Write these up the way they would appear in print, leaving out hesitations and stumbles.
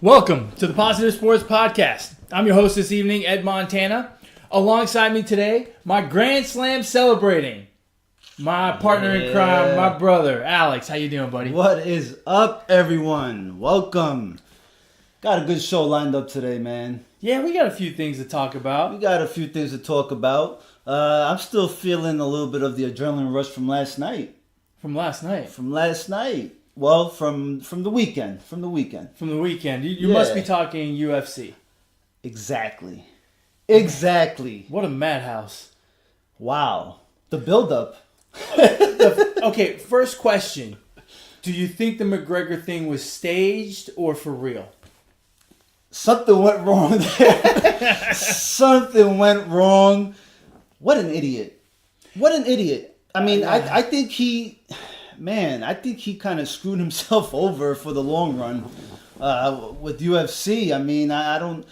Welcome to the Positive Sports Podcast. I'm your host this evening, Ed Montana. Alongside me today, my Grand Slam celebrating, my partner in crime, my brother, Alex. How you doing, buddy? What is up, everyone? Welcome. Got a good show lined up today, man. Yeah, we got a few things to talk about. I'm still feeling a little bit of the adrenaline rush from last night. From last night? Well, from the weekend. You must be talking UFC. Exactly. What a madhouse. Wow. The build-up. Okay, first question. Do you think the McGregor thing was staged or for real? Something went wrong there. Something went wrong. What an idiot. I mean, I think he kind of screwed himself over for the long run with UFC. I mean, I don't...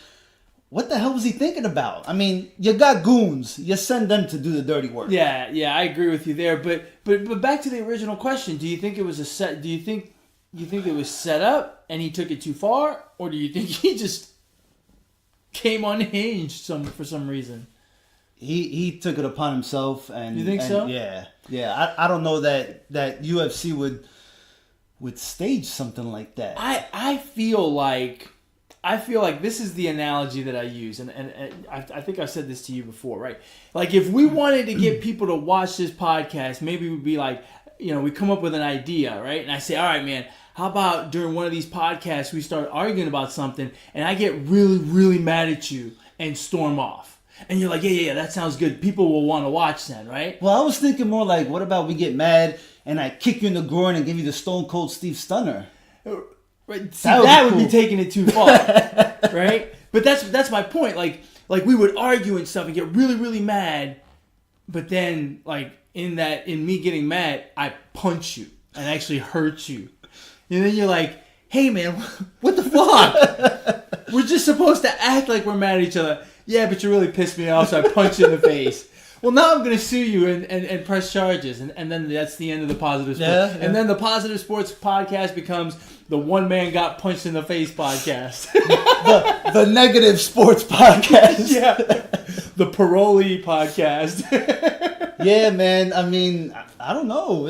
What the hell was he thinking about? I mean, you got goons. You send them to do the dirty work. Yeah, I agree with you there. But back to the original question. Do you think it was a set... Do you think it was set up and he took it too far? Or do you think he just came unhinged for some reason? He took it upon himself, and you think so? Yeah. I don't know that UFC would stage something like that. I feel like this is the analogy that I use, and I think I've said this to you before, right? Like if we wanted to get people to watch this podcast, maybe we'd be like, we come up with an idea, right? And I say, all right, man, how about during one of these podcasts we start arguing about something, and I get really, really mad at you and storm off. And you're like, yeah, that sounds good. People will want to watch then, right? Well, I was thinking more like, what about we get mad and I kick you in the groin and give you the Stone Cold Steve Stunner? Right. See, that would be taking it too far, right? But that's my point. Like we would argue and stuff and get really, really mad, but then like in me getting mad, I punch you and actually hurt you, and then you're like, hey man, what the fuck? We're just supposed to act like we're mad at each other. Yeah, but you really pissed me off, so I punched you in the face. Well, now I'm going to sue you and press charges, and then that's the end of the Positive Sports. Yeah. And then the Positive Sports Podcast becomes the One Man Got Punched in the Face podcast. the Negative Sports Podcast. Yeah. The Parolee Podcast. Yeah, man. I mean, I don't know.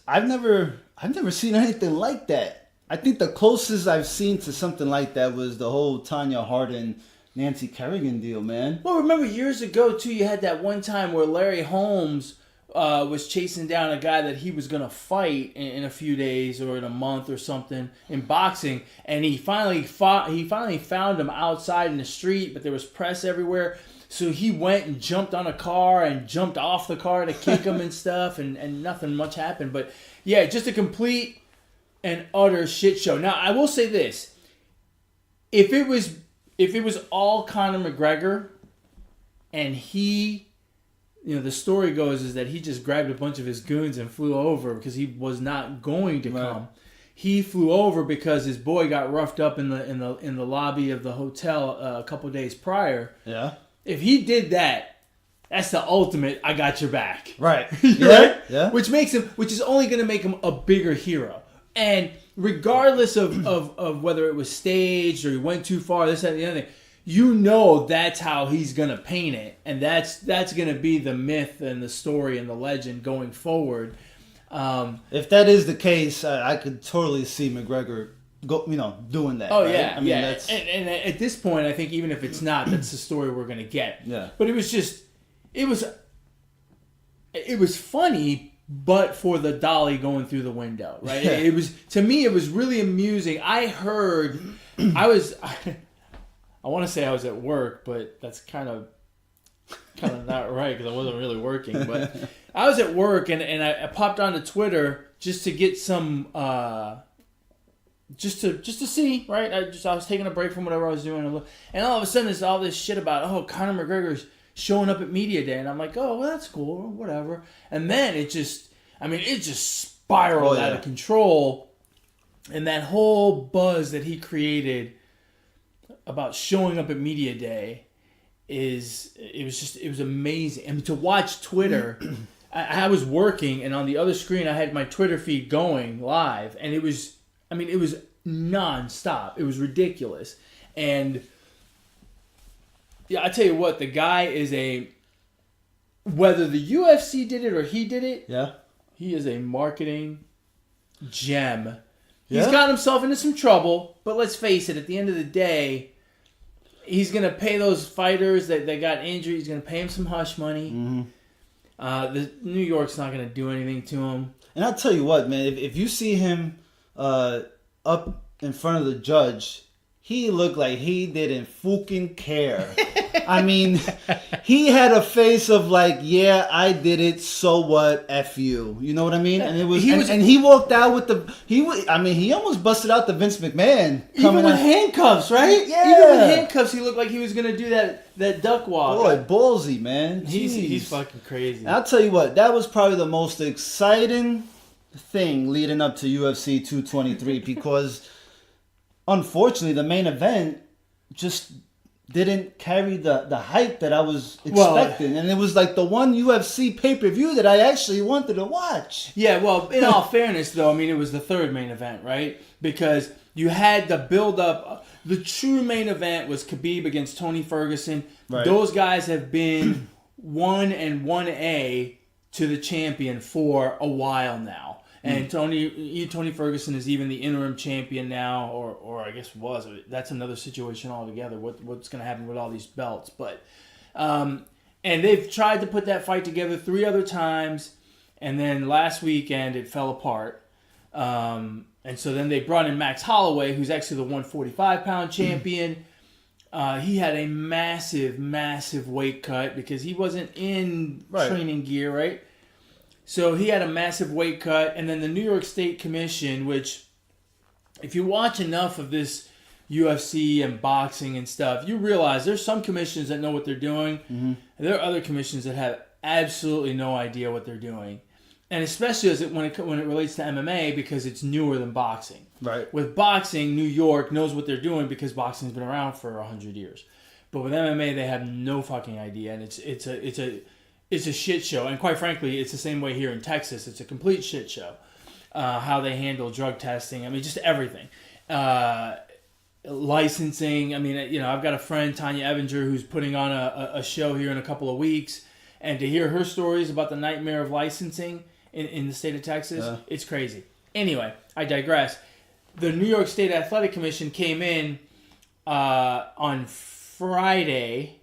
I've never seen anything like that. I think the closest I've seen to something like that was the whole Tanya Hardin Nancy Kerrigan deal, man. Well, remember years ago, too, you had that one time where Larry Holmes was chasing down a guy that he was going to fight in a few days or in a month or something in boxing, and he finally found him outside in the street, but there was press everywhere. So he went and jumped on a car and jumped off the car to kick him and stuff, and nothing much happened. But, yeah, just a complete and utter shit show. Now, I will say this. If it was all Conor McGregor and he, the story goes is that he just grabbed a bunch of his goons and flew over because he was not going to come. He flew over because his boy got roughed up in the lobby of the hotel a couple of days prior. Yeah. If he did that, that's the ultimate I got your back. Right. Right? Yeah. Which is only going to make him a bigger hero. And regardless of whether it was staged or he went too far, this, that, and the other thing, that's how he's going to paint it. And that's going to be the myth and the story and the legend going forward. If that is the case, I could totally see McGregor doing that. Oh, right? yeah. I mean, yeah. That's... And at this point, I think even if it's not, that's the story we're going to get. Yeah. But it was funny, but for the dolly going through the window, right? It was, to me, it was really amusing. I want to say I was at work, but that's kind of not right because I wasn't really working. But I was at work and I popped onto Twitter just to get some, just to see, right? I was taking a break from whatever I was doing, and all of a sudden there's all this shit about Conor McGregor's showing up at media day, and I'm like, oh, well, that's cool, whatever. And then it just spiraled out of control, and that whole buzz that he created about showing up at media day it was amazing. And to watch Twitter, I was working, and on the other screen I had my Twitter feed going live, and it was nonstop. It was ridiculous. And yeah, I tell you what, the guy is whether the UFC did it or he did it, Yeah. he is a marketing gem. Yeah. He's got himself into some trouble, but let's face it, at the end of the day, he's going to pay those fighters that got injured. He's going to pay them some hush money. Mm-hmm. The New York's not going to do anything to him. And I'll tell you what, man, if you see him up in front of the judge, he looked like he didn't fucking care. I mean, he had a face of like, yeah, I did it, so what, F you. You know what I mean? And it was, and he walked out with he almost busted out the Vince McMahon. Even with handcuffs, right? Yeah. Even with handcuffs, he looked like he was going to do that duck walk. Boy, ballsy, man. He's fucking crazy. And I'll tell you what, that was probably the most exciting thing leading up to UFC 223 because unfortunately the main event just didn't carry the hype that I was expecting. And it was like the one UFC pay-per-view that I actually wanted to watch. Yeah, well, in all fairness, though, I mean, it was the third main event, right? Because you had the build-up. The true main event was Khabib against Tony Ferguson. Right. Those guys have been 1 and 1A to the champion for a while now. And Tony Ferguson is even the interim champion now, or I guess was. That's another situation altogether. What's going to happen with all these belts? But and they've tried to put that fight together 3 other times, and then last weekend it fell apart. And so then they brought in Max Holloway, who's actually the 145-pound champion. He had a massive weight cut because he wasn't in training gear, right? So he had a massive weight cut, and then the New York State Commission, which, if you watch enough of this UFC and boxing and stuff, you realize there's some commissions that know what they're doing, and there are other commissions that have absolutely no idea what they're doing, and especially when it relates to MMA because it's newer than boxing. Right. With boxing, New York knows what they're doing because boxing's been around for 100 years, but with MMA they have no fucking idea, and it's a shit show, and quite frankly, it's the same way here in Texas. It's a complete shit show. How they handle drug testing. I mean, just everything. Licensing. I mean, I've got a friend, Tanya Evinger, who's putting on a show here in a couple of weeks, and to hear her stories about the nightmare of licensing in the state of Texas, it's crazy. Anyway, I digress. The New York State Athletic Commission came in on Friday.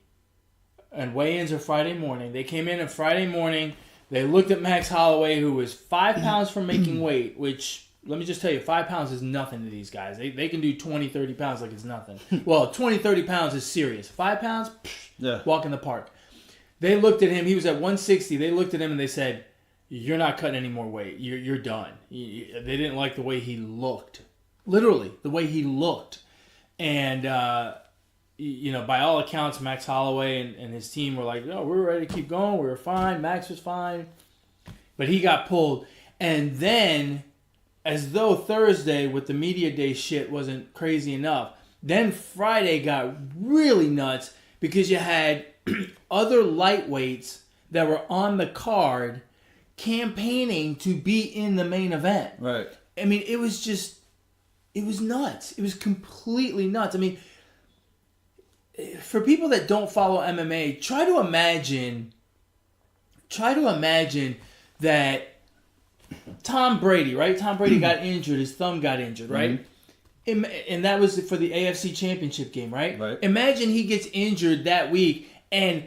And weigh-ins are Friday morning. They came in on Friday morning. They looked at Max Holloway, who was 5 pounds from making weight, which, let me just tell you, 5 pounds is nothing to these guys. They can do 20, 30 pounds like it's nothing. Well, 20, 30 pounds is serious. 5 pounds? Walk in the park. They looked at him. He was at 160. They looked at him and they said, you're not cutting any more weight. You're done. They didn't like the way he looked. Literally, the way he looked. And, by all accounts, Max Holloway and his team were like, no, we're ready to keep going. We were fine. Max was fine. But he got pulled. And then, as though Thursday with the media day shit wasn't crazy enough, then Friday got really nuts because you had other lightweights that were on the card campaigning to be in the main event. Right. I mean, it was nuts. It was completely nuts. I mean, for people that don't follow MMA, try to imagine that Tom Brady, right? Tom Brady got injured. His thumb got injured, right? Mm-hmm. And that was for the AFC Championship game, right? Right. Imagine he gets injured that week and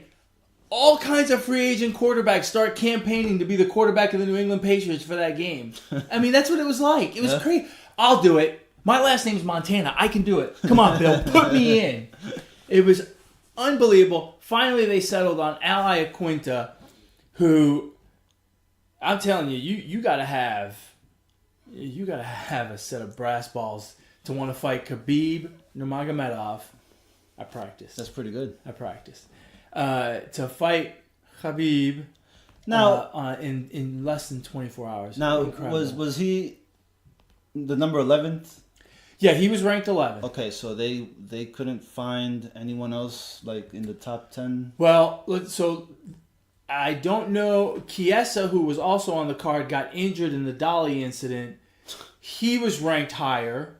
all kinds of free agent quarterbacks start campaigning to be the quarterback of the New England Patriots for that game. I mean, that's what it was like. It was crazy. I'll do it. My last name's Montana. I can do it. Come on, Bill. Put me in. It was unbelievable. Finally, they settled on Ali Aquinta, who, I'm telling you, you gotta have a set of brass balls to want to fight Khabib Nurmagomedov. I practiced. That's pretty good. I practiced to fight Khabib now in less than 24 hours. Now, Incredible. was he the number 11th? Yeah, he was ranked 11th. Okay, so they couldn't find anyone else like in the top 10? Well, so I don't know. Chiesa, who was also on the card, got injured in the Dolly incident. He was ranked higher.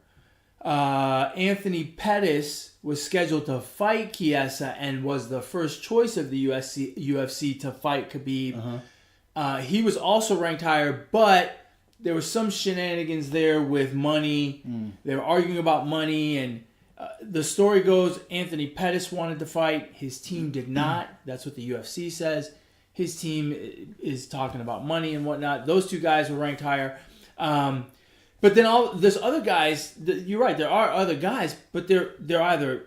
Anthony Pettis was scheduled to fight Chiesa and was the first choice of the UFC to fight Khabib. He was also ranked higher, but there was some shenanigans there with money. They were arguing about money, and the story goes Anthony Pettis wanted to fight. His team did not. That's what the UFC says. His team is talking about money and whatnot. Those two guys were ranked higher. But then there's other guys. You're right. There are other guys, but they're either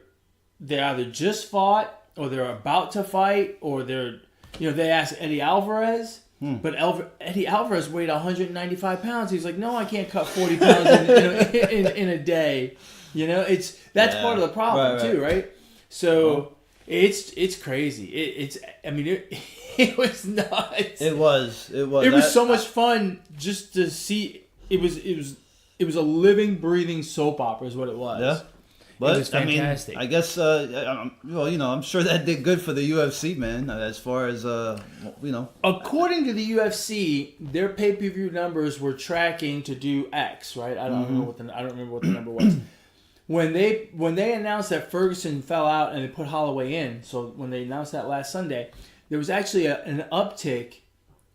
just fought, or they're about to fight, or they asked Eddie Alvarez, but Eddie Alvarez weighed 195 pounds. He's like, no, I can't cut 40 pounds in a day. That's part of the problem too, right? So it's crazy. It was nuts. It was. It was so much fun just to see. It was a living, breathing soap opera is what it was. Yeah. But, it was fantastic. I guess, I'm sure that did good for the UFC, man, as far as, According to the UFC, their pay-per-view numbers were tracking to do X, right? I don't remember what the number was. When they announced that Ferguson fell out and they put Holloway in, so when they announced that last Sunday, there was actually an uptick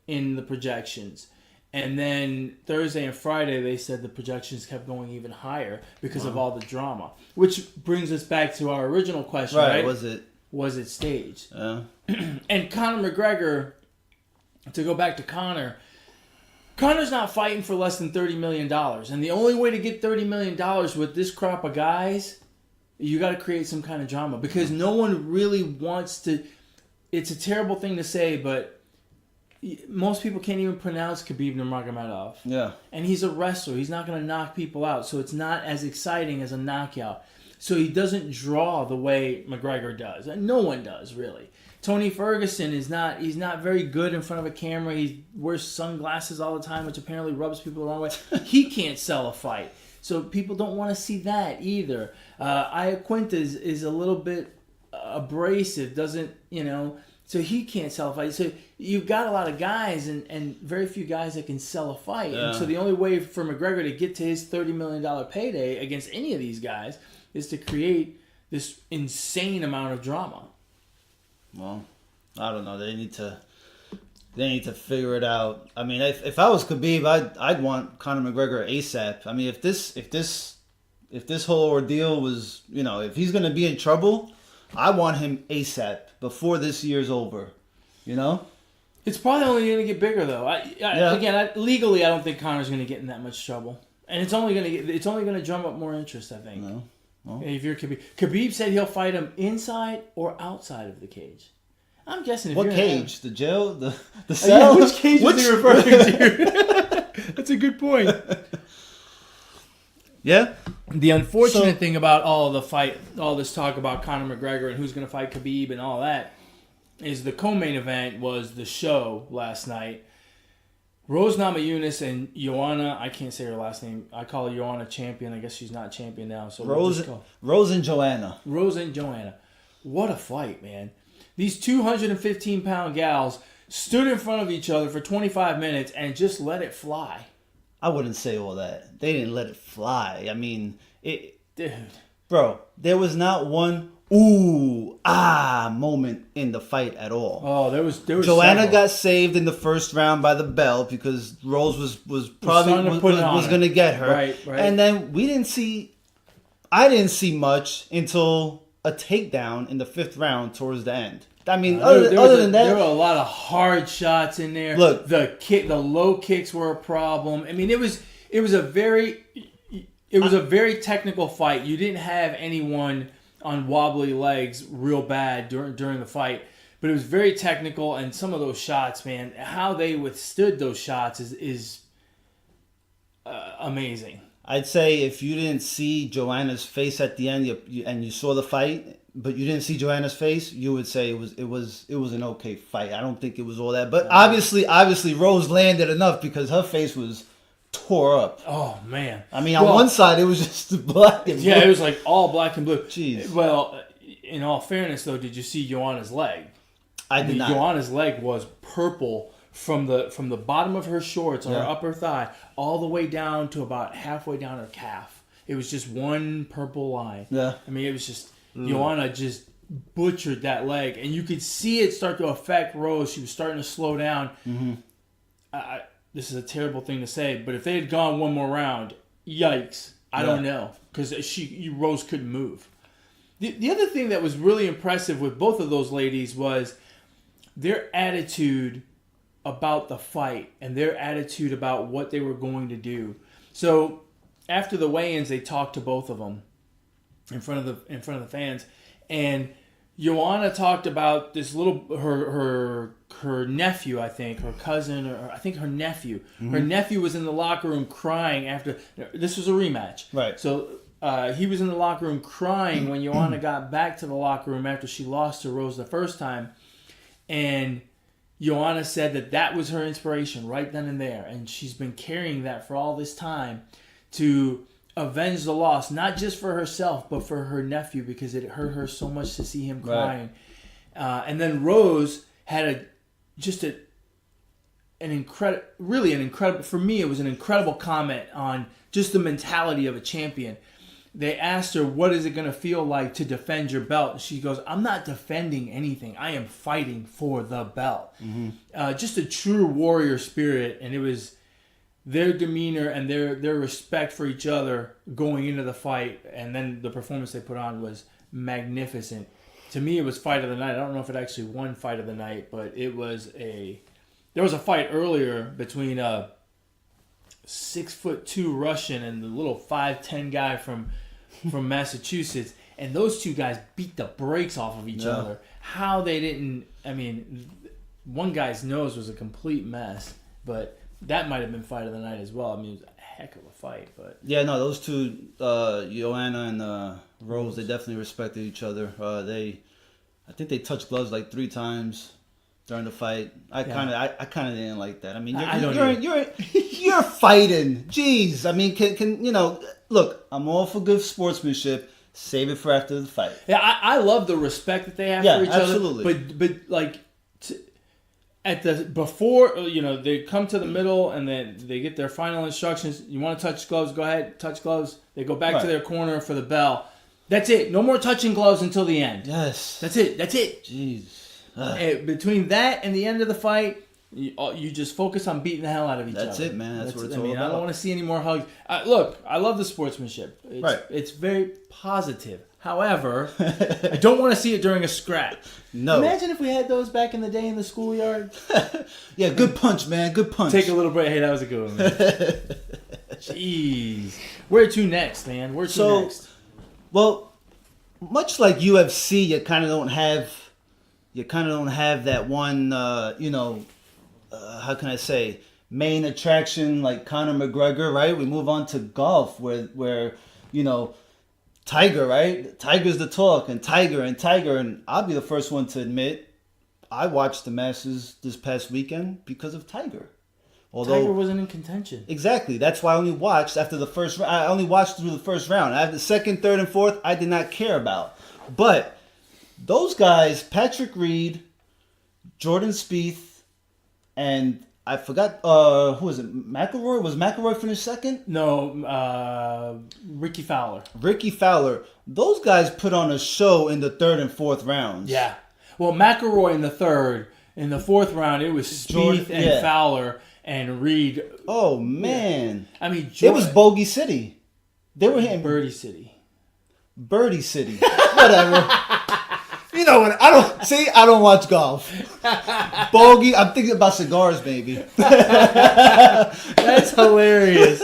in the projections. And then Thursday and Friday, they said the projections kept going even higher because of all the drama. Which brings us back to our original question, right? Was it staged? And Conor McGregor, to go back to Conor's not fighting for less than $30 million. And the only way to get $30 million with this crop of guys, you got to create some kind of drama. Because no one really wants to... It's a terrible thing to say, but... Most people can't even pronounce Khabib Nurmagomedov. Yeah. And he's a wrestler. He's not going to knock people out. So it's not as exciting as a knockout. So he doesn't draw the way McGregor does. And no one does, really. Tony Ferguson he's not very good in front of a camera. He wears sunglasses all the time, which apparently rubs people the wrong way. He can't sell a fight. So people don't want to see that either. Iaquinta is a little bit abrasive, doesn't, so he can't sell a fight. So you've got a lot of guys and very few guys that can sell a fight. Yeah. And so the only way for McGregor to get to his $30 million payday against any of these guys is to create this insane amount of drama. Well, I don't know. They need to figure it out. I mean, if I was Khabib, I'd want Conor McGregor ASAP. I mean, if this whole ordeal was, if he's going to be in trouble, I want him ASAP before this year's over. It's probably only going to get bigger though. Again, legally, I don't think Conor's going to get in that much trouble, and it's only going to drum up more interest. I think. No. Well. If you're Khabib said he'll fight him inside or outside of the cage. I'm guessing. What cage? The jail? The cell? Which cage is he referring to? That's a good point. Yeah. The unfortunate thing about all this talk about Conor McGregor and who's going to fight Khabib and all that, is the co-main event was the show last night. Rose Namajunas and Joanna, I can't say her last name. I call her Joanna champion. I guess she's not champion now. So Rose and Joanna. Rose and Joanna. What a fight, man. These 215-pound gals stood in front of each other for 25 minutes and just let it fly. I wouldn't say all that. They didn't let it fly. I mean, Dude. Bro, there was not one ooh, moment in the fight at all. Oh, there was Joanna got saved in the first round by the bell because Rose was probably going to get her. Right. And then I didn't see much until a takedown in the 5th round towards the end. I mean, other than that, there were a lot of hard shots in there. Look, the low kicks were a problem. I mean, it was a very technical fight. You didn't have anyone on wobbly legs real bad during the fight, but it was very technical. And some of those shots, man, how they withstood those shots is amazing. I'd say if you didn't see Joanna's face at the end, and you saw the fight, but you didn't see Joanna's face, you would say it was an okay fight. I don't think it was all that, but obviously Rose landed enough because her face was tore up. Oh man! I mean, on one side it was just black and blue. Yeah, it was like all black and blue. Jeez. Well, in all fairness, though, did you see Joanna's leg? I did not. Joanna's leg was purple from the bottom of her shorts on her upper thigh all the way down to about halfway down her calf. it was just one purple line. Yeah. I mean, it was just Joanna just butchered that leg, and you could see it start to affect Rose. She was starting to slow down. Mm-hmm. This is a terrible thing to say, but if they had gone one more round, yikes! I don't know, because Rose couldn't move. The other thing that was really impressive with both of those ladies was their attitude about the fight and their attitude about what they were going to do. So after the weigh-ins, they talked to both of them in front of the fans, and Joanna talked about this her nephew, I think, her cousin, or I think her nephew. Mm-hmm. Her nephew was in the locker room crying after. This was a rematch. Right. So he was in the locker room crying when Joanna got back to the locker room after she lost to Rose the first time. And Joanna said that was her inspiration right then and there. And she's been carrying that for all this time to avenge the loss, not just for herself, but for her nephew, because it hurt her so much to see him crying. Right. And then Rose had an incredible, for me, it was an incredible comment on just the mentality of a champion. They asked her, what is it going to feel like to defend your belt? And she goes, I'm not defending anything. I am fighting for the belt. Mm-hmm. Just a true warrior spirit, and it was their demeanor and their respect for each other going into the fight, and then the performance they put on was magnificent. To me, it was fight of the night. I don't know if it actually won fight of the night, but there was a fight earlier between a 6'2" Russian and the little 5'10" guy from Massachusetts, and those two guys beat the brakes off of each other. How they didn't, I mean, one guy's nose was a complete mess, but that might have been fight of the night as well. I mean, it was a heck of a fight. But yeah, no, those two, Joanna and Rose, they definitely respected each other. I think they touched gloves like 3 times during the fight. I kind of didn't like that. I mean, you're fighting. Jeez, I mean, can you know? Look, I'm all for good sportsmanship. Save it for after the fight. Yeah, I love the respect that they have for each absolutely. other. But like. Before they come to the middle and then they get their final instructions. You want to touch gloves? Go ahead, touch gloves. They go back to their corner for the bell. That's it. No more touching gloves until the end. Yes. That's it. Jeez. Between that and the end of the fight, you just focus on beating the hell out of each other. That's it, man. That's what it's all about. I don't want to see any more hugs. Look, I love the sportsmanship. It's very positive. However, I don't want to see it during a scrap. No. Imagine if we had those back in the day in the schoolyard. Yeah, good punch, man. Good punch. Take a little break. Hey, that was a good one, man. Jeez. Where to next, man? Where to next? Well, much like UFC, you kind of don't have that one, how can I say, main attraction like Conor McGregor, right? We move on to golf where Tiger, right? Tiger's the talk, and Tiger, and I'll be the first one to admit, I watched the Masters this past weekend because of Tiger. Although Tiger wasn't in contention. Exactly. That's why I only watched after the first round. I only watched through the first round. After the second, third, and fourth, I did not care about. But those guys, Patrick Reed, Jordan Spieth, and I forgot, who was it? McIlroy? Was McIlroy finished second? No, Ricky Fowler. Ricky Fowler. Those guys put on a show in the third and fourth rounds. Yeah. Well, McIlroy in the third. In the fourth round, it was Spieth and Fowler and Reed. Oh, man. Yeah. I mean, it was Bogey City. They were hitting Birdie City. Birdie City. Whatever. You know what? I don't watch golf. Bogey, I'm thinking about cigars, baby. That's hilarious.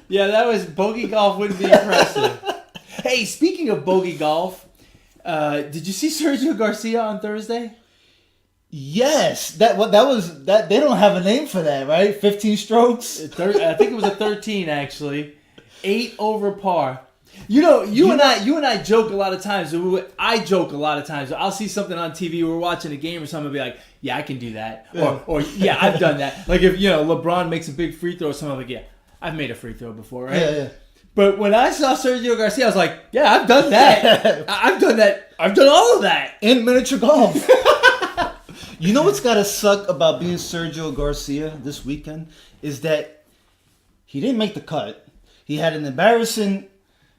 Yeah, that was bogey golf wouldn't be impressive. Hey, speaking of bogey golf, did you see Sergio Garcia on Thursday? Yes, that was that. They don't have a name for that, right? 15 strokes. I think it was a 13 actually. 8 over par. You and I joke a lot of times. I joke a lot of times. I'll see something on TV. We're watching a game or something. I'll be like, "Yeah, I can do that," or "Yeah, I've done that." Like if LeBron makes a big free throw, or something, I'm like, "Yeah, I've made a free throw before, right?" Yeah. But when I saw Sergio Garcia, I was like, "Yeah, I've done that. I've done that. I've done all of that in miniature golf." You know what's gotta suck about being Sergio Garcia this weekend is that he didn't make the cut. He had an embarrassing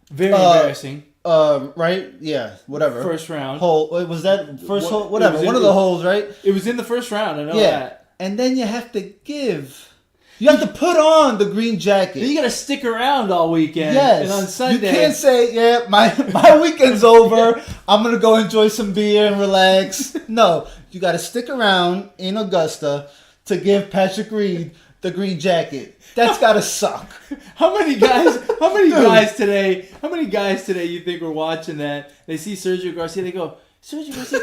Very embarrassing. Right? Yeah, whatever. First round. Hole. Was that first hole? Whatever. One of the the holes, right? It was in the first round. I know that. And then you have to You have to put on the green jacket. You got to stick around all weekend. Yes. And on Sunday. You can't say, yeah, my weekend's over. I'm going to go enjoy some beer and relax. No. You got to stick around in Augusta to give Patrick Reed the green jacket. That's got to suck. How many guys today you think were watching that? They see Sergio Garcia, they go, Sergio Garcia,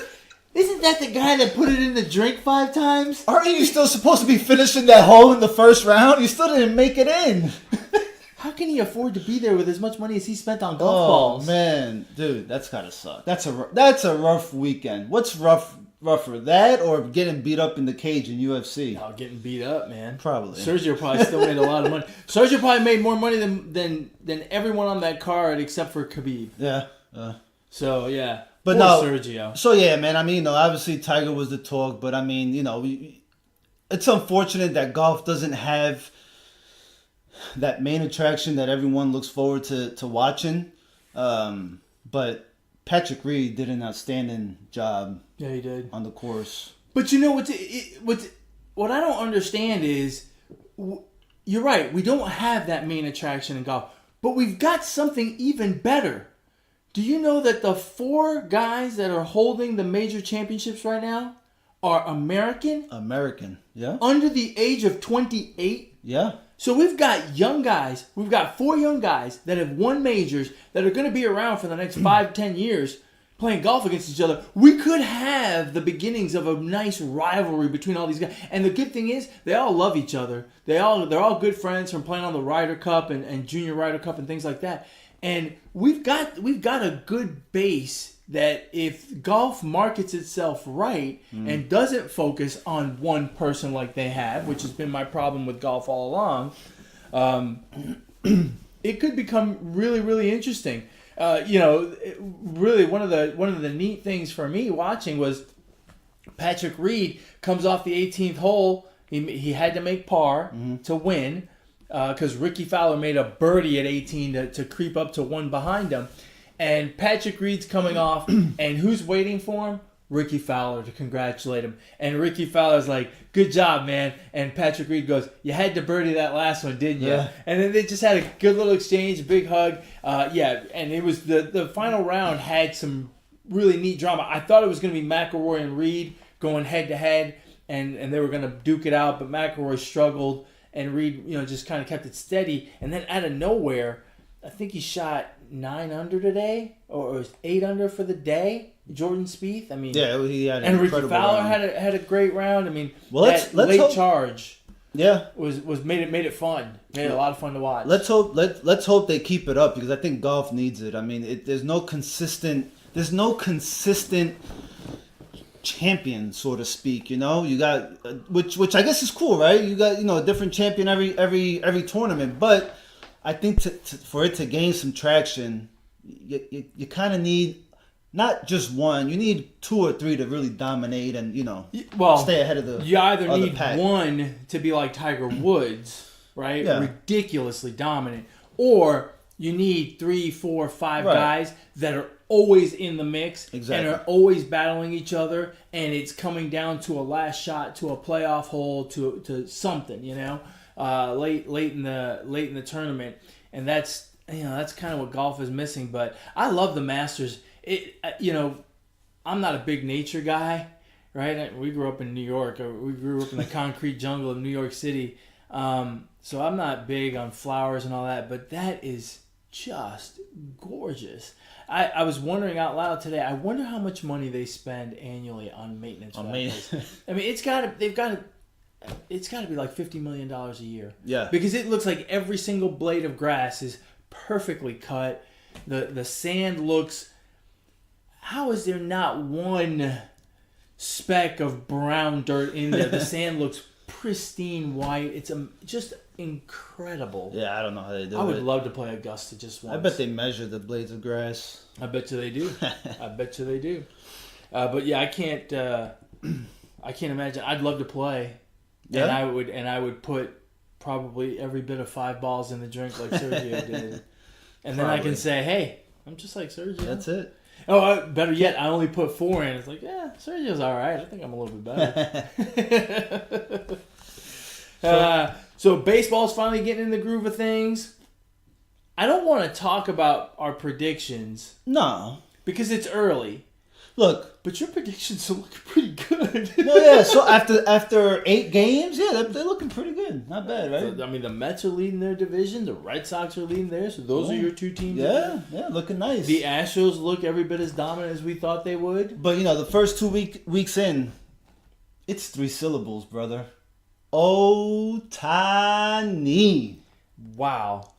isn't that the guy that put it in the drink 5 times? Aren't you still supposed to be finishing that hole in the first round? You still didn't make it in. How can he afford to be there with as much money as he spent on golf balls? Oh, man. Dude, that's got to suck. That's a rough weekend. What's rougher, that or getting beat up in the cage in UFC? Oh, getting beat up, man. Probably. Sergio probably still made a lot of money. Sergio probably made more money than everyone on that card except for Khabib. Yeah. So, yeah. But poor no, Sergio. So, yeah, man. I mean, obviously Tiger was the talk, but I mean, it's unfortunate that golf doesn't have that main attraction that everyone looks forward to watching. But Patrick Reed did an outstanding job. Yeah, he did on the course. But you know what I don't understand is, you're right. We don't have that main attraction in golf, but we've got something even better. Do you know that the 4 guys that are holding the major championships right now are American? American, yeah. Under the age of 28. Yeah. So we've got young guys. We've got 4 young guys that have won majors that are going to be around for the next 5-10 years playing golf against each other. We could have the beginnings of a nice rivalry between all these guys. And the good thing is, they all love each other. They're all good friends from playing on the Ryder Cup and Junior Ryder Cup and things like that. And we've got a good base that if golf markets itself right and doesn't focus on one person like they have, which has been my problem with golf all along, it could become really, really interesting. Really one of the neat things for me watching was Patrick Reed comes off the 18th hole. He had to make par to win because Ricky Fowler made a birdie at 18 to creep up to 1 behind him. And Patrick Reed's coming off, and who's waiting for him? Ricky Fowler to congratulate him. And Ricky Fowler's like, good job, man. And Patrick Reed goes, you had to birdie that last one, didn't you? Yeah. And then they just had a good little exchange, a big hug. And it was the final round had some really neat drama. I thought it was going to be McElroy and Reed going head-to-head, and they were going to duke it out, but McElroy struggled, and Reed just kind of kept it steady. And then out of nowhere, I think he shot 9 under today, or it was 8 under for the day. Jordan Spieth. I mean, yeah, he had an and Ricky Fowler round. had a great round. I mean, let's late hope, charge. Yeah, was made it fun. Made it a lot of fun to watch. Let's hope they keep it up because I think golf needs it. I mean, there's no consistent champion, so to speak. You got which I guess is cool, right? You got a different champion every tournament, but I think for it to gain some traction, you kind of need not just one. You need 2 or 3 to really dominate and stay ahead of the. You either need pack. one to be like Tiger Woods, right? Yeah. Ridiculously dominant, or you need 3, 4, 5 guys that are always in the mix and are always battling each other, and it's coming down to a last shot, to a playoff hole, to something, late in the tournament, and that's kind of what golf is missing. But I love the Masters. I'm not a big nature guy, right? We grew up in New York. We grew up in the concrete jungle of New York City, so I'm not big on flowers and all that. But that is just gorgeous. I was wondering out loud today. I wonder how much money they spend annually on maintenance. I mean, it's got to be like $50 million a year. Yeah. Because it looks like every single blade of grass is perfectly cut. The sand looks. How is there not one speck of brown dirt in there? The sand looks pristine white. It's just incredible. Yeah, I don't know how they do it. I would love to play Augusta just once. I bet they measure the blades of grass. I bet you they do. But yeah, I can't imagine. I'd love to play. Yeah. And I would put probably every bit of 5 balls in the drink like Sergio did. And then I can say, hey, I'm just like Sergio. That's it. Oh, better yet, I only put 4 in. It's like, yeah, Sergio's all right. I think I'm a little bit better. So baseball's finally getting in the groove of things. I don't want to talk about our predictions. No. Because it's early. Look. But your predictions are looking pretty good. No, yeah. So after 8 games, yeah, they're looking pretty good. Not bad, right? So, I mean, the Mets are leading their division. The Red Sox are leading theirs. So those are your 2 teams. Yeah, looking nice. The Astros look every bit as dominant as we thought they would. But, the first 2 weeks in, it's 3 syllables, brother. Ohtani. Wow.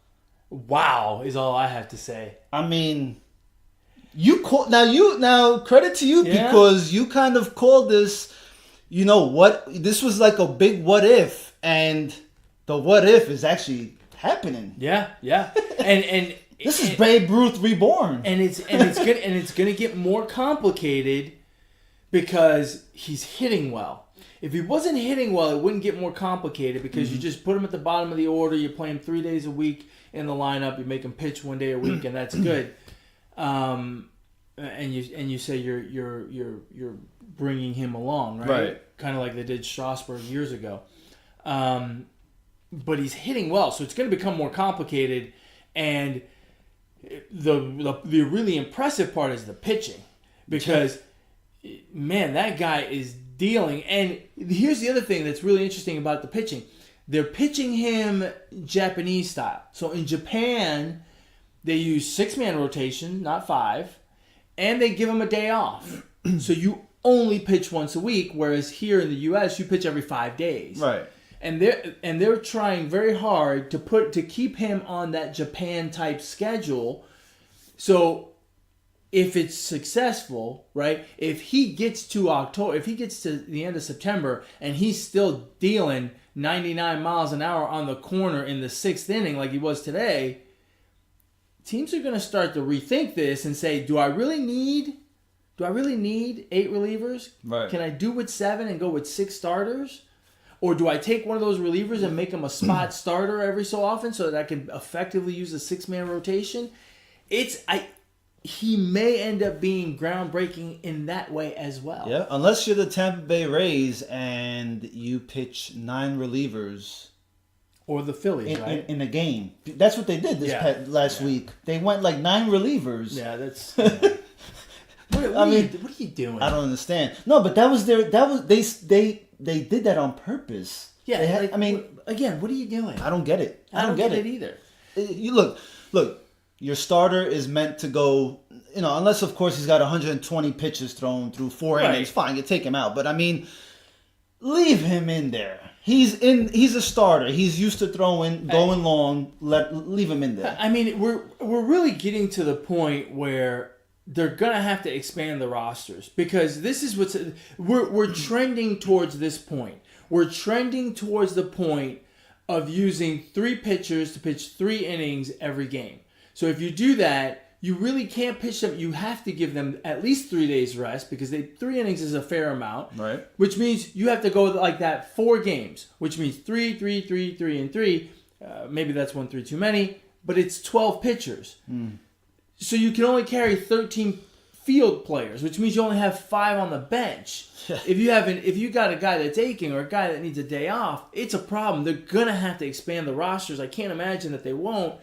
Wow is all I have to say. I mean, now credit to you because you kind of called this, this was like a big what if, and the what if is actually happening. Yeah. And this is Babe Ruth reborn. And it's gonna get more complicated because he's hitting well. If he wasn't hitting well, it wouldn't get more complicated because you just put him at the bottom of the order. You play him 3 days a week in the lineup. You make him pitch 1 day a week, and that's good. And you say you're bringing him along, right? Right. Kind of like they did Strasburg years ago. But he's hitting well, so it's going to become more complicated. And the really impressive part is the pitching because, man, that guy is dealing. And here's the other thing that's really interesting about the pitching. They're pitching him Japanese style. So in Japan, they use 6-man rotation, not 5, and they give him a day off. So you only pitch once a week, whereas here in the U.S. you pitch every 5 days. Right. And they're trying very hard to keep him on that Japan type schedule. So if it's successful, right? If he gets to October, if he gets to the end of September and he's still dealing 99 miles an hour on the corner in the 6th inning like he was today, teams are going to start to rethink this and say, do I really need 8 relievers? Right. Can I do with 7 and go with 6 starters? Or do I take one of those relievers and make him a spot starter every so often so that I can effectively use a 6-man rotation? He may end up being groundbreaking in that way as well. Yeah, unless you're the Tampa Bay Rays and you pitch 9 relievers. Or the Phillies, right? In a game. That's what they did last week. They went like 9 relievers. Yeah, that's... What are you doing? I don't understand. No, but they did that on purpose. Yeah, again, what are you doing? I don't get it. I don't get it either. You look, your starter is meant to go, unless of course he's got 120 pitches thrown through 4 innings, fine, you take him out. But I mean, leave him in there. He's a starter. He's used to throwing, going long. Leave him in there. I mean, we're really getting to the point where they're gonna have to expand the rosters because this is we're trending towards this point. We're trending towards the point of using 3 pitchers to pitch 3 innings every game. So if you do that, you really can't pitch them. You have to give them at least 3 days rest because 3 innings is a fair amount. Right. Which means you have to go like that 4 games, which means 3, 3, 3, 3, and 3. Maybe that's 1 3 too many, but it's 12 pitchers. So you can only carry 13 field players, which means you only have 5 on the bench. If you got a guy that's aching or a guy that needs a day off, it's a problem. They're gonna have to expand the rosters. I can't imagine that they won't,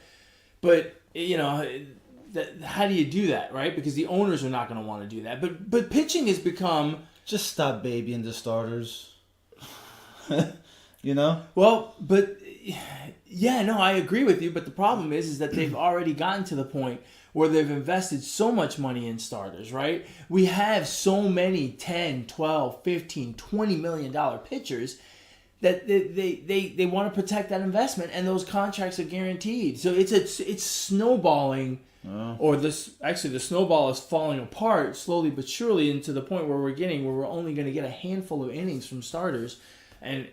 but how do you do that, right? Because the owners are not going to want to do that. But pitching has become... Just stop babying the starters. Well, but... Yeah, no, I agree with you. But the problem is that they've already gotten to the point where they've invested so much money in starters, right? We have so many 10, 12, 15, $20 million pitchers that they want to protect that investment, and those contracts are guaranteed. So it's snowballing, or the snowball is falling apart slowly but surely into the point where we're only going to get a handful of innings from starters, and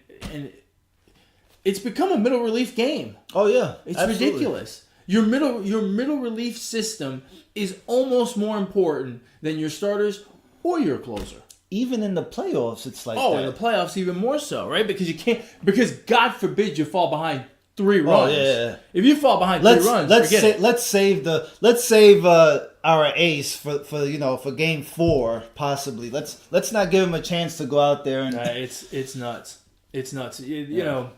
it's become a middle relief game. Oh yeah, it's absolutely ridiculous. Your middle relief system is almost more important than your starters or your closer. Even in the playoffs, it's like in the playoffs, even more so, right? Because God forbid you fall behind 3 runs. Yeah. If you fall behind 3 runs, let's save our ace for game 4 possibly. Let's not give him a chance to go out there and it's nuts. It's nuts. You know.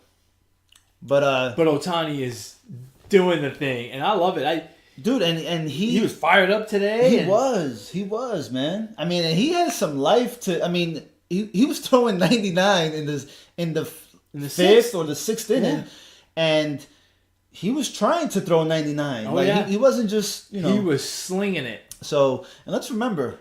But Ohtani is doing the thing, and I love it. Dude, and he was fired up today. He was, man. I mean, and he has some life to. I mean, he was throwing 99 in the 5th or the 6th inning, and he was trying to throw 99. He wasn't just he was slinging it. So, and let's remember,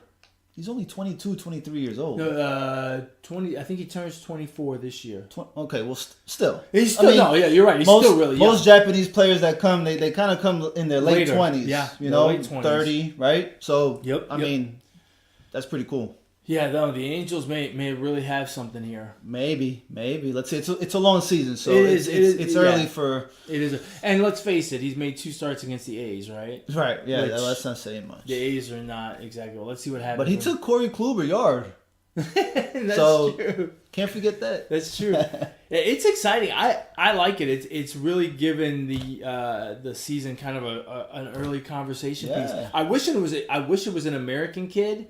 he's only 22, 23 years old. 20. I think he turns 24 this year. Okay, well, still. He's still, you're right. He's still really young. Most Japanese players that come, they kind of come in their late 20s. Yeah, late 20s. 30, right? So, I mean, that's pretty cool. Yeah, the Angels may really have something here. Maybe. Let's see. It's a long season, so it's early for. It is, and let's face it, he's made 2 starts against the A's, right? Right. Yeah, that's not saying much. The A's are not exactly. Well, let's see what happens. But he took Corey Kluber yard. That's true. Can't forget that. That's true. It's exciting. I like it. It's really given the season kind of an early conversation piece. I wish it was an American kid.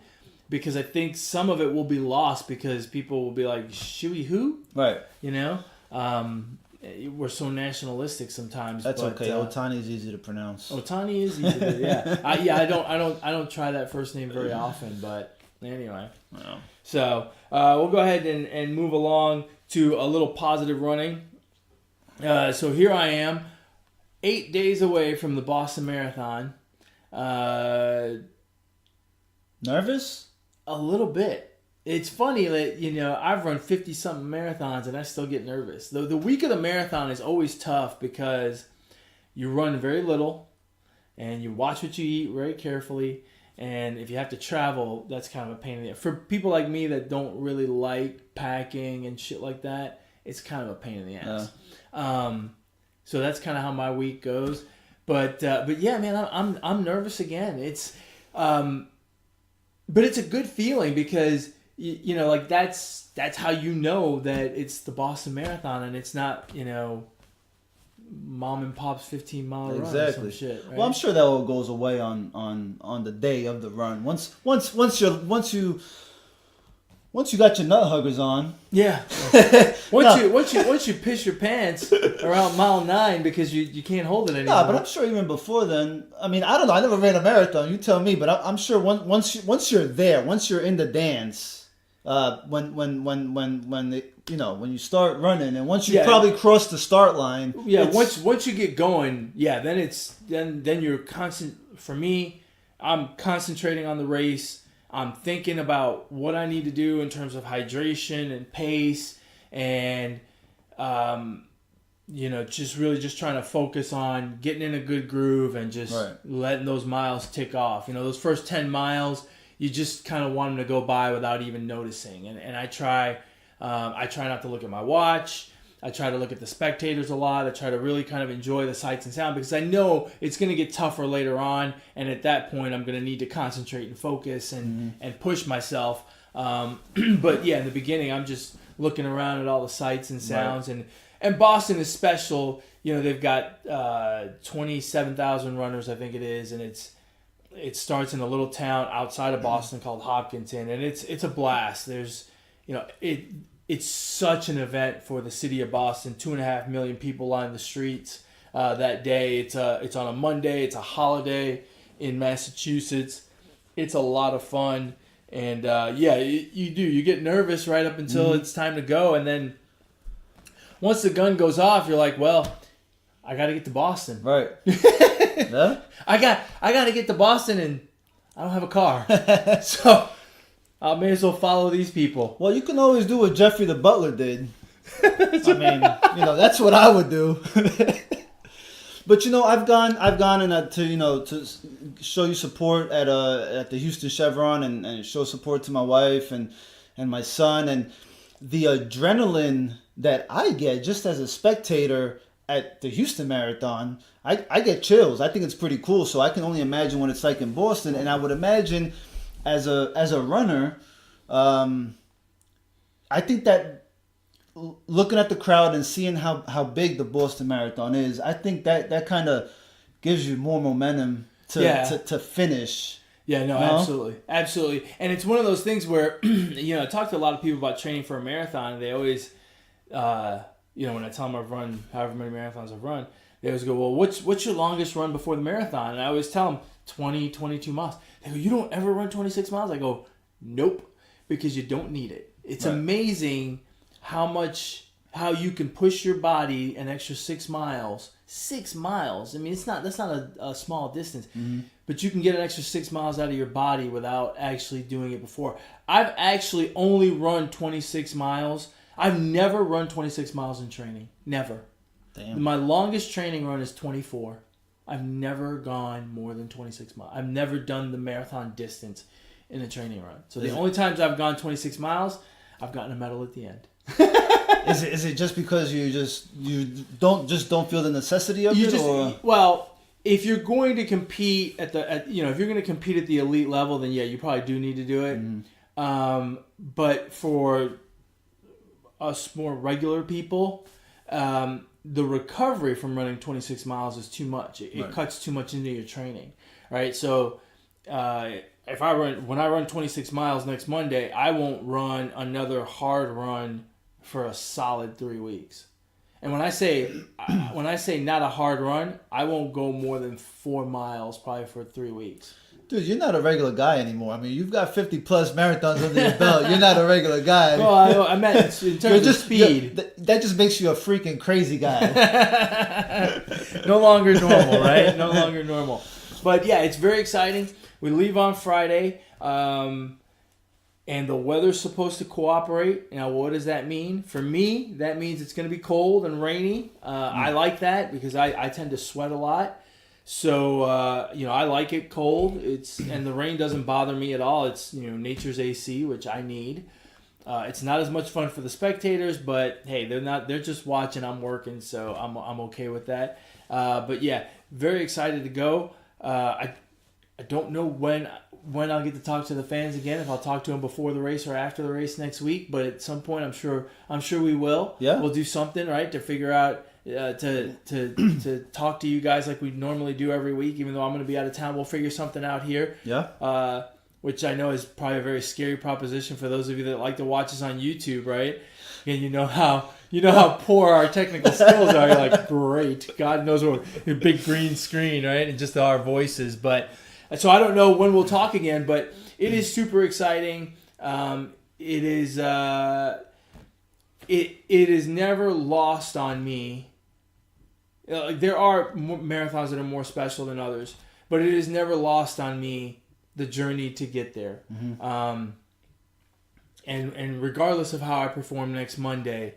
Because I think some of it will be lost because people will be like, Shuey who? Right. We're so nationalistic sometimes. That's okay. Ohtani is easy to pronounce. Ohtani is easy to, I don't try that first name very often, but anyway. No. So we'll go ahead and move along to a little positive running. So here I am, 8 days away from the Boston Marathon. Nervous? A little bit. It's funny that, I've run 50-something marathons and I still get nervous. The week of the marathon is always tough because you run very little and you watch what you eat very carefully. And if you have to travel, that's kind of a pain in the ass. For people like me that don't really like packing and shit like that, it's kind of a pain in the ass. So that's kind of how my week goes. But yeah, man, I'm nervous again. It's but it's a good feeling because that's how that it's the Boston Marathon and it's not mom and pop's 15-mile run or some shit. Right? Well, I'm sure that all goes away on the day of the run. Once you got your nut huggers on. Yeah. Once you piss your pants around mile 9 because you can't hold it anymore. Nah, but I'm sure even before then. I mean, I don't know. I never ran a marathon. You tell me. But I'm sure once you're there, once you're in the dance, when you start running, and once you probably cross the start line. Yeah. Once you get going, then you're constant. For me, I'm concentrating on the race. I'm thinking about what I need to do in terms of hydration and pace and, just trying to focus on getting in a good groove and just letting those miles tick off. Those first 10 miles, you just kind of want them to go by without even noticing. And I try not to look at my watch. I try to look at the spectators a lot. I try to really kind of enjoy the sights and sound because I know it's going to get tougher later on. And at that point, I'm going to need to concentrate and focus and push myself. But yeah, in the beginning, I'm just looking around at all the sights and sounds. Right. And Boston is special. They've got 27,000 runners, I think it is. And it starts in a little town outside of Boston called Hopkinton. And it's a blast. There's, it's such an event for the city of Boston. 2.5 million people line the streets that day. It's on a Monday. It's a holiday in Massachusetts. It's a lot of fun. And you do. You get nervous right up until it's time to go. And then once the gun goes off, you're like, well, I got to get to Boston. Right. Yeah? I got to get to Boston and I don't have a car. So I may as well follow these people. Well, you can always do what Jeffrey the Butler did. I mean, that's what I would do. But I've gone to show you support at the Houston Chevron and show support to my wife and my son, and the adrenaline that I get just as a spectator at the Houston Marathon, I get chills. I think it's pretty cool. So I can only imagine what it's like in Boston, and I would imagine as a runner, I think that looking at the crowd and seeing how big the Boston Marathon is, I think that kind of gives you more momentum to finish. Yeah, no, absolutely. Absolutely. And it's one of those things where, I talk to a lot of people about training for a marathon, and they always, when I tell them I've run however many marathons I've run, they always go, well, what's your longest run before the marathon? And I always tell them 20, 22 miles. They go, you don't ever run 26 miles? I go, nope, because you don't need it. It's amazing how you can push your body an extra 6 miles. 6 miles. I mean, that's not a small distance. Mm-hmm. But you can get an extra 6 miles out of your body without actually doing it before. I've actually only run 26 miles. I've never run 26 miles in training. Never. Damn. My longest training run is 24. I've never gone more than 26 miles. I've never done the marathon distance in a training run. So the only times I've gone 26 miles, I've gotten a medal at the end. Is it just because you don't feel the necessity of it? Or? Well, if you're going to compete if you're going to compete at the elite level, then yeah, you probably do need to do it. Mm-hmm. But for us more regular people, the recovery from running 26 miles is too much. It cuts too much into your training, right? So when I run 26 miles next Monday, I won't run another hard run for a solid 3 weeks. And when I say not a hard run, I won't go more than 4 miles probably for 3 weeks. Dude, you're not a regular guy anymore. I mean, you've got 50 plus marathons under your belt. You're not a regular guy. Well, I meant in terms of speed. That just makes you a freaking crazy guy. No longer normal, right? No longer normal. But yeah, it's very exciting. We leave on Friday, and the weather's supposed to cooperate. Now, what does that mean? For me, that means it's going to be cold and rainy. I like that because I tend to sweat a lot. So, I like it cold. And the rain doesn't bother me at all. It's, nature's AC, which I need. It's not as much fun for the spectators, but hey, they're just watching. I'm working, so I'm okay with that. But yeah, very excited to go. I don't know when I'll get to talk to the fans again, if I'll talk to them before the race or after the race next week, but at some point I'm sure we will. Yeah. We'll do something, right, to figure out to talk to you guys like we normally do every week, even though I'm going to be out of town. We'll figure something out here. Yeah. Which I know is probably a very scary proposition for those of you that like to watch us on YouTube, right? And you know how poor our technical skills are. You're like, great, God knows what, a big green screen, right? And just our voices. But so I don't know when we'll talk again, but it is super exciting. It is never lost on me. There are marathons that are more special than others, but it is never lost on me the journey to get there. Mm-hmm. And regardless of how I perform next Monday,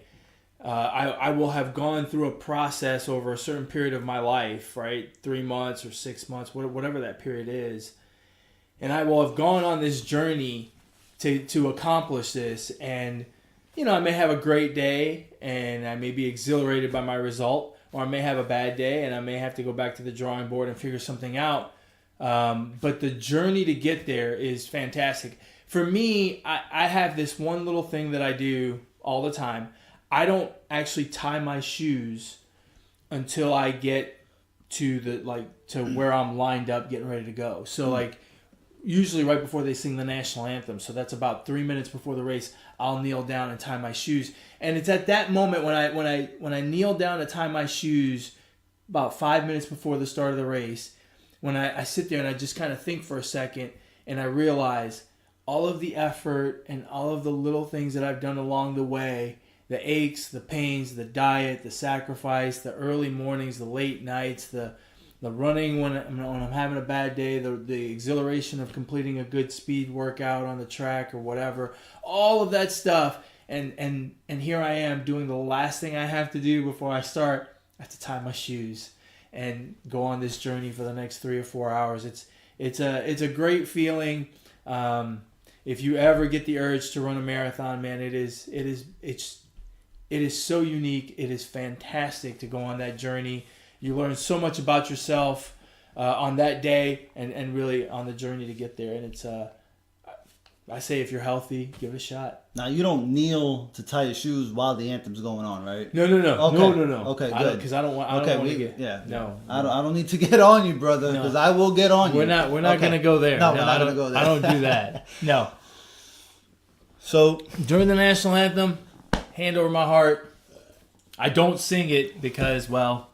I will have gone through a process over a certain period of my life, right? 3 months or 6 months, whatever that period is. And I will have gone on this journey to accomplish this. And, I may have a great day and I may be exhilarated by my result, or I may have a bad day and I may have to go back to the drawing board and figure something out. But the journey to get there is fantastic. For me, I have this one little thing that I do all the time. I don't actually tie my shoes until I get to to where I'm lined up getting ready to go. So usually right before they sing the national anthem. So that's about 3 minutes before the race. I'll kneel down and tie my shoes. And it's at that moment when I kneel down to tie my shoes about 5 minutes before the start of the race, when I sit there and I just kind of think for a second and I realize all of the effort and all of the little things that I've done along the way, the aches, the pains, the diet, the sacrifice, the early mornings, the late nights, the running when I'm having a bad day, the exhilaration of completing a good speed workout on the track or whatever, all of that stuff. And here I am doing the last thing I have to do before I start. I have to tie my shoes and go on this journey for the next 3 or 4 hours. It's a great feeling. If you ever get the urge to run a marathon, man, it is so unique. It is fantastic to go on that journey. You learn so much about yourself on that day and really on the journey to get there. And I say if you're healthy, give it a shot. Now, you don't kneel to tie your shoes while the anthem's going on, right? No. Okay. No. Okay, good. Because I don't want to get... Yeah. No. I don't need to get on you, brother, because I will get on you. We're not going to go there. No, we're not going to go there. I don't do that. No. So, during the national anthem, hand over my heart. I don't sing it because, well,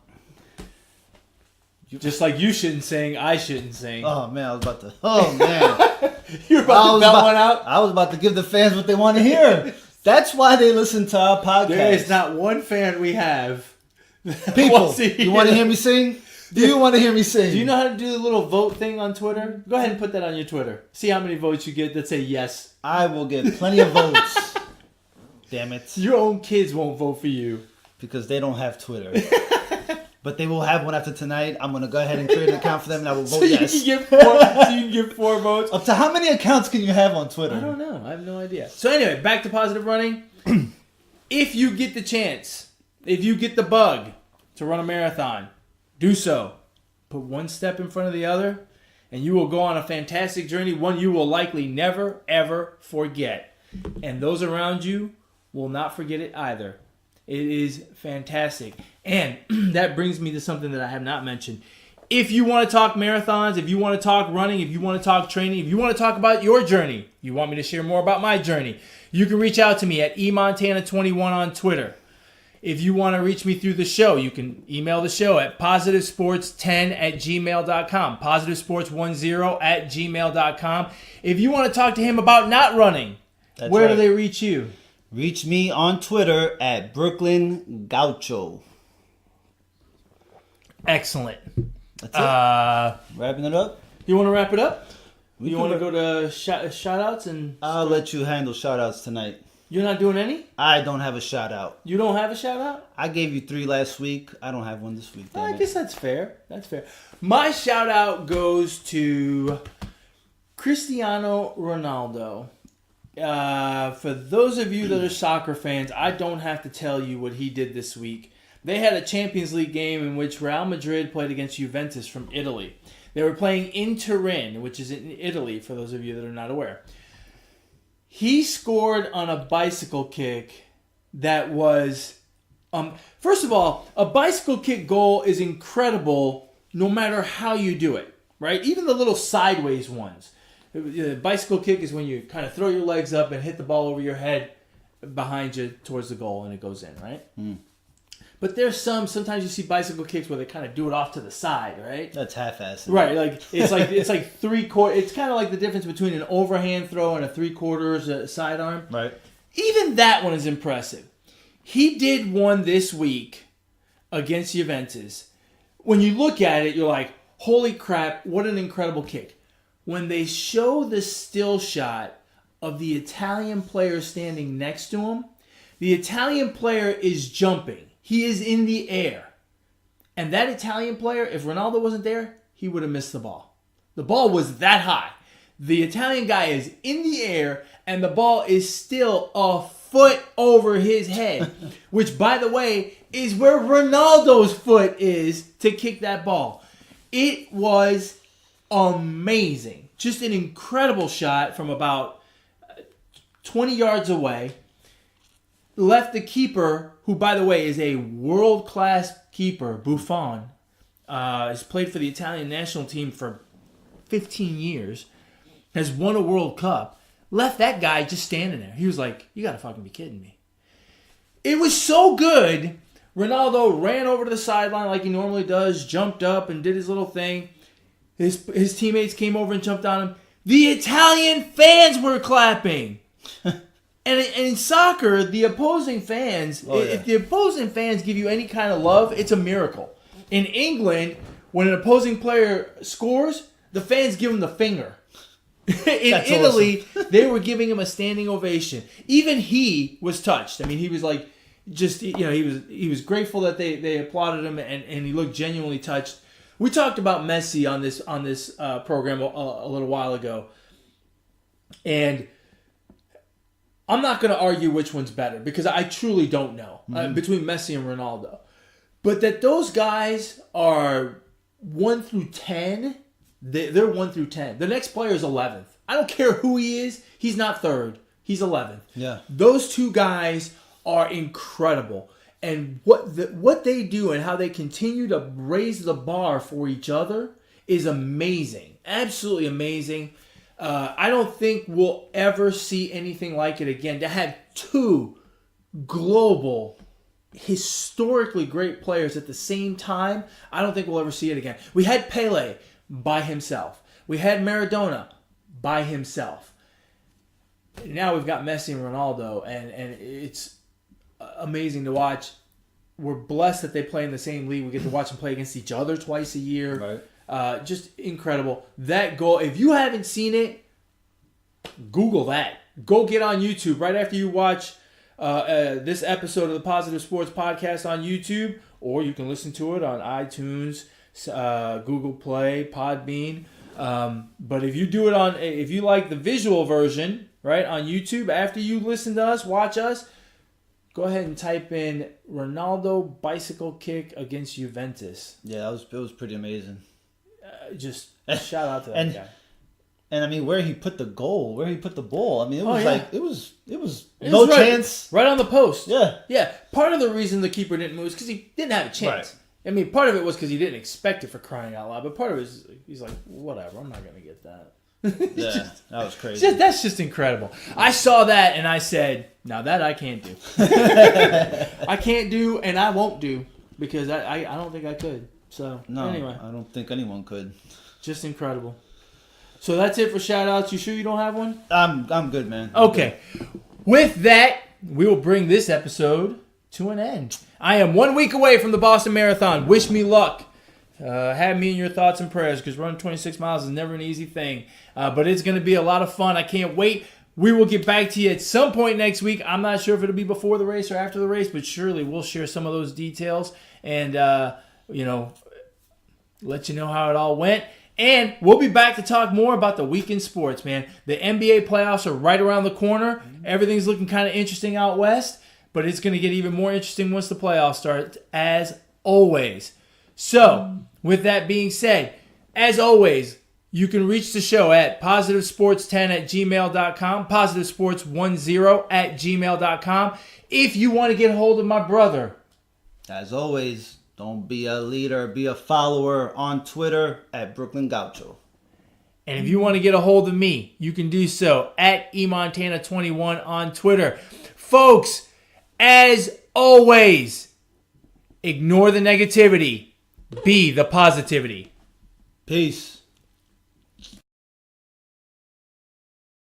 just like you shouldn't sing, I shouldn't sing. oh, man, I was about to... Oh, man. You're about to belt one out? I was about to give the fans what they want to hear. That's why they listen to our podcast. There is not one fan we have. People, you want to hear me sing? Do you want to hear me sing? Do you know how to do the little vote thing on Twitter? Go ahead and put that on your Twitter. See how many votes you get that say yes. I will get plenty of votes. Damn it. Your own kids won't vote for you. Because they don't have Twitter. But they will have one after tonight. I'm going to go ahead and create an account for them and I will vote yes. You can get 4 votes. Up to how many accounts can you have on Twitter? I don't know. I have no idea. So anyway, back to positive running. If you get the chance, if you get the bug to run a marathon, do so. Put one step in front of the other, and you will go on a fantastic journey, one you will likely never, ever forget. And those around you will not forget it either. It is fantastic. And that brings me to something that I have not mentioned. If you want to talk marathons, if you want to talk running, if you want to talk training, if you want to talk about your journey, you want me to share more about my journey, you can reach out to me at eMontana21 on Twitter. If you want to reach me through the show, you can email the show at positivesports10@gmail.com, positivesports10@gmail.com. If you want to talk to him about not running, where do they reach you? Reach me on Twitter at Brooklyn Gaucho. Excellent. That's it. Wrapping it up? You want to wrap it up? You want to go to shoutouts? And I'll let you handle shoutouts tonight. You're not doing any? I don't have a shout out. You don't have a shout out? I gave you 3 last week. I don't have one this week. I guess that's fair. That's fair. My shout out goes to Cristiano Ronaldo. For those of you that are soccer fans, I don't have to tell you what he did this week. They had a Champions League game in which Real Madrid played against Juventus from Italy. They were playing in Turin, which is in Italy, for those of you that are not aware. He scored on a bicycle kick that was... first of all, a bicycle kick goal is incredible no matter how you do it, right? Even the little sideways ones. The bicycle kick is when you kind of throw your legs up and hit the ball over your head behind you towards the goal and it goes in, right? Mm. But there's sometimes you see bicycle kicks where they kind of do it off to the side, right? That's half-assed. Right, it's like 3/4. It's kind of like the difference between an overhand throw and a 3/4 sidearm. Right. Even that one is impressive. He did one this week against Juventus. When you look at it, you're like, holy crap, what an incredible kick. When they show the still shot of the Italian player standing next to him, the Italian player is jumping. He is in the air. And that Italian player, if Ronaldo wasn't there, he would have missed the ball. The ball was that high. The Italian guy is in the air, and the ball is still a foot over his head. Which, by the way, is where Ronaldo's foot is to kick that ball. It was amazing. Just an incredible shot from about 20 yards away. Left the keeper, who, by the way, is a world-class keeper, Buffon, has played for the Italian national team for 15 years, has won a World Cup, left that guy just standing there. He was like, you got to fucking be kidding me. It was so good, Ronaldo ran over to the sideline like he normally does, jumped up and did his little thing. His teammates came over and jumped on him. The Italian fans were clapping. And in soccer, the opposing fans, if the opposing fans give you any kind of love, it's a miracle. In England, when an opposing player scores, the fans give him the finger. In That's Italy, awesome. they were giving him a standing ovation. Even he was touched. I mean, he was like, just, you know, he was grateful that they applauded him, and he looked genuinely touched. We talked about Messi on this program a little while ago, and I'm not going to argue which one's better because I truly don't know between Messi and Ronaldo. But that those guys are 1 through 10 They're 1 through 10. The next player is 11th. I don't care who he is. He's not 3rd. He's 11th. Yeah. Those two guys are incredible. And what they do and how they continue to raise the bar for each other is amazing. Absolutely amazing. I don't think we'll ever see anything like it again. To have two global, historically great players at the same time, I don't think we'll ever see it again. We had Pele by himself. We had Maradona by himself. Now we've got Messi and Ronaldo, and it's amazing to watch. We're blessed that they play in the same league. We get to watch them play against each other twice a year. Right. Just incredible. That goal, if you haven't seen it, Google that. Go get on YouTube right after you watch this episode of the Positive Sports Podcast on YouTube, or you can listen to it on iTunes, Google Play, Podbean. But if you do it if you like the visual version, right, on YouTube, after you listen to us, watch us, go ahead and type in Ronaldo bicycle kick against Juventus. Yeah, it was pretty amazing. Just shout out to that guy. And I mean, where he put the goal, where he put the ball. I mean, it was it was no chance. Right on the post. Yeah. Yeah. Part of the reason the keeper didn't move is because he didn't have a chance. Right. I mean, part of it was because he didn't expect it, for crying out loud. But part of it is he's like, whatever, I'm not going to get that. Yeah, that was crazy. That's just incredible. I saw that and I said, now that I can't do. I can't do and I won't do because I don't think I could. So, anyway. I don't think anyone could. Just incredible. So that's it for shout-outs. You sure you don't have one? I'm good, man. Okay. With that, we will bring this episode to an end. I am 1 week away from the Boston Marathon. Wish me luck. Have me in your thoughts and prayers because running 26 miles is never an easy thing. But it's going to be a lot of fun. I can't wait. We will get back to you at some point next week. I'm not sure if it'll be before the race or after the race, but surely we'll share some of those details and, let you know how it all went. And we'll be back to talk more about the week in sports, man. The NBA playoffs are right around the corner. Everything's looking kind of interesting out west, but it's going to get even more interesting once the playoffs start, as always. So, with that being said, as always, you can reach the show at positivesports10@gmail.com, positivesports10@gmail.com. If you want to get a hold of my brother. As always, don't be a leader, be a follower on Twitter at Brooklyn Gaucho. And if you want to get a hold of me, you can do so at eMontana21 on Twitter. Folks, as always, ignore the negativity. Be the positivity. Peace.